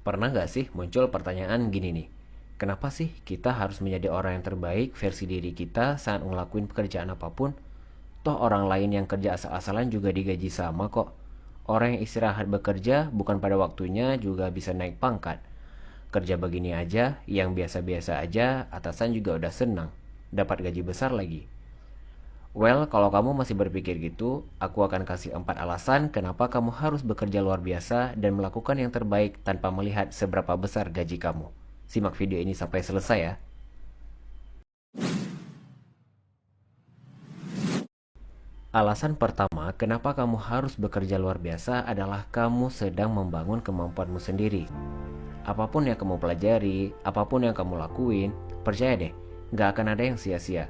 Pernah nggak sih muncul pertanyaan gini nih, kenapa sih kita harus menjadi orang yang terbaik versi diri kita saat ngelakuin pekerjaan apapun? Toh orang lain yang kerja asal-asalan juga digaji sama kok. Orang yang istirahat bekerja bukan pada waktunya juga bisa naik pangkat. Kerja begini aja, yang biasa-biasa aja, atasan juga udah senang. Dapat gaji besar lagi. Well, kalau kamu masih berpikir gitu, aku akan kasih 4 alasan kenapa kamu harus bekerja luar biasa dan melakukan yang terbaik tanpa melihat seberapa besar gaji kamu. Simak video ini sampai selesai ya. Alasan pertama kenapa kamu harus bekerja luar biasa adalah kamu sedang membangun kemampuanmu sendiri. Apapun yang kamu pelajari, apapun yang kamu lakuin, percaya deh, gak akan ada yang sia-sia.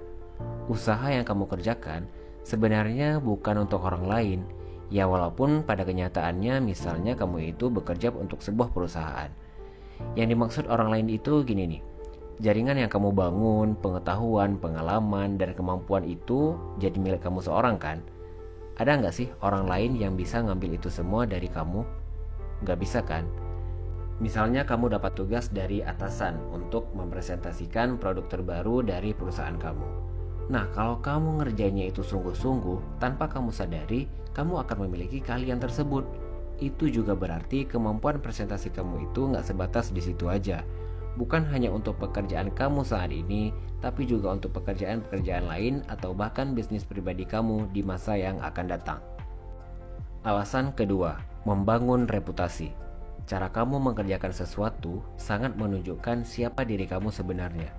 Usaha yang kamu kerjakan sebenarnya bukan untuk orang lain. Ya walaupun pada kenyataannya misalnya kamu itu bekerja untuk sebuah perusahaan. Yang dimaksud orang lain itu gini nih. Jaringan yang kamu bangun, pengetahuan, pengalaman, dan kemampuan itu jadi milik kamu seorang kan? Ada nggak sih orang lain yang bisa ngambil itu semua dari kamu? Nggak bisa kan? Misalnya kamu dapat tugas dari atasan untuk mempresentasikan produk terbaru dari perusahaan kamu. Nah, kalau kamu ngerjainnya itu sungguh-sungguh, tanpa kamu sadari, kamu akan memiliki keahlian tersebut. Itu juga berarti kemampuan presentasi kamu itu nggak sebatas di situ aja. Bukan hanya untuk pekerjaan kamu saat ini, tapi juga untuk pekerjaan-pekerjaan lain atau bahkan bisnis pribadi kamu di masa yang akan datang. Alasan kedua, membangun reputasi. Cara kamu mengerjakan sesuatu sangat menunjukkan siapa diri kamu sebenarnya.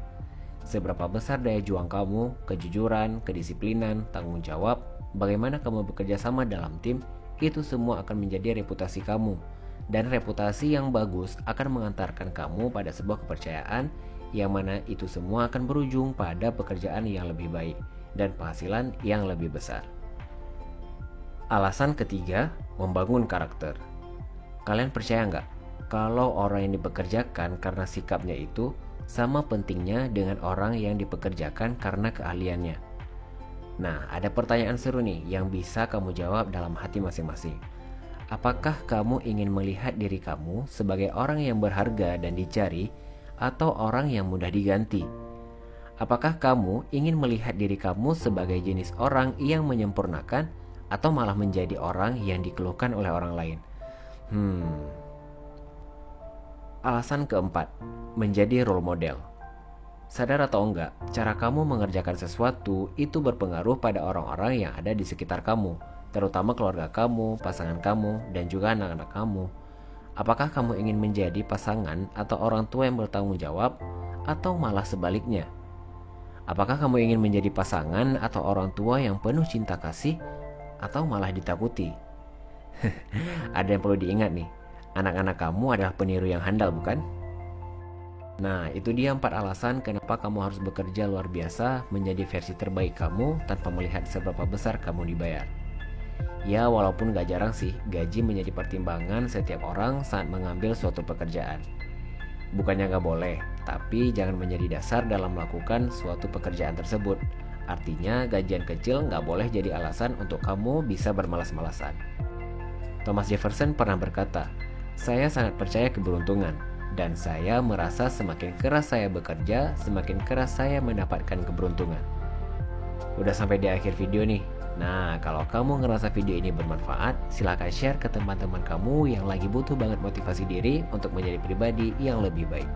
Seberapa besar daya juang kamu, kejujuran, kedisiplinan, tanggung jawab, bagaimana kamu bekerja sama dalam tim, itu semua akan menjadi reputasi kamu. Dan reputasi yang bagus akan mengantarkan kamu pada sebuah kepercayaan yang mana itu semua akan berujung pada pekerjaan yang lebih baik dan penghasilan yang lebih besar. Alasan ketiga, membangun karakter. Kalian percaya nggak? Kalau orang yang dipekerjakan karena sikapnya itu sama pentingnya dengan orang yang dipekerjakan karena keahliannya. Nah, ada pertanyaan seru nih yang bisa kamu jawab dalam hati masing-masing. Apakah kamu ingin melihat diri kamu sebagai orang yang berharga dan dicari atau orang yang mudah diganti? Apakah kamu ingin melihat diri kamu sebagai jenis orang yang menyempurnakan atau malah menjadi orang yang dikeluhkan oleh orang lain? Alasan keempat, menjadi role model. Sadar atau enggak, cara kamu mengerjakan sesuatu itu berpengaruh pada orang-orang yang ada di sekitar kamu, terutama keluarga kamu, pasangan kamu, dan juga anak-anak kamu. Apakah kamu ingin menjadi pasangan atau orang tua yang bertanggung jawab, atau malah sebaliknya? Apakah kamu ingin menjadi pasangan atau orang tua yang penuh cinta kasih, atau malah ditakuti? Ada yang perlu diingat nih, anak-anak kamu adalah peniru yang handal bukan? Nah, itu dia 4 alasan kenapa kamu harus bekerja luar biasa menjadi versi terbaik kamu tanpa melihat seberapa besar kamu dibayar. Ya, walaupun gak jarang sih, gaji menjadi pertimbangan setiap orang saat mengambil suatu pekerjaan. Bukannya gak boleh, tapi jangan menjadi dasar dalam melakukan suatu pekerjaan tersebut. Artinya, gajian kecil gak boleh jadi alasan untuk kamu bisa bermalas-malasan. Thomas Jefferson pernah berkata, "Saya sangat percaya keberuntungan, dan saya merasa semakin keras saya bekerja, semakin keras saya mendapatkan keberuntungan." Udah sampai di akhir video nih. Nah, kalau kamu ngerasa video ini bermanfaat, silahkan share ke teman-teman kamu yang lagi butuh banget motivasi diri untuk menjadi pribadi yang lebih baik.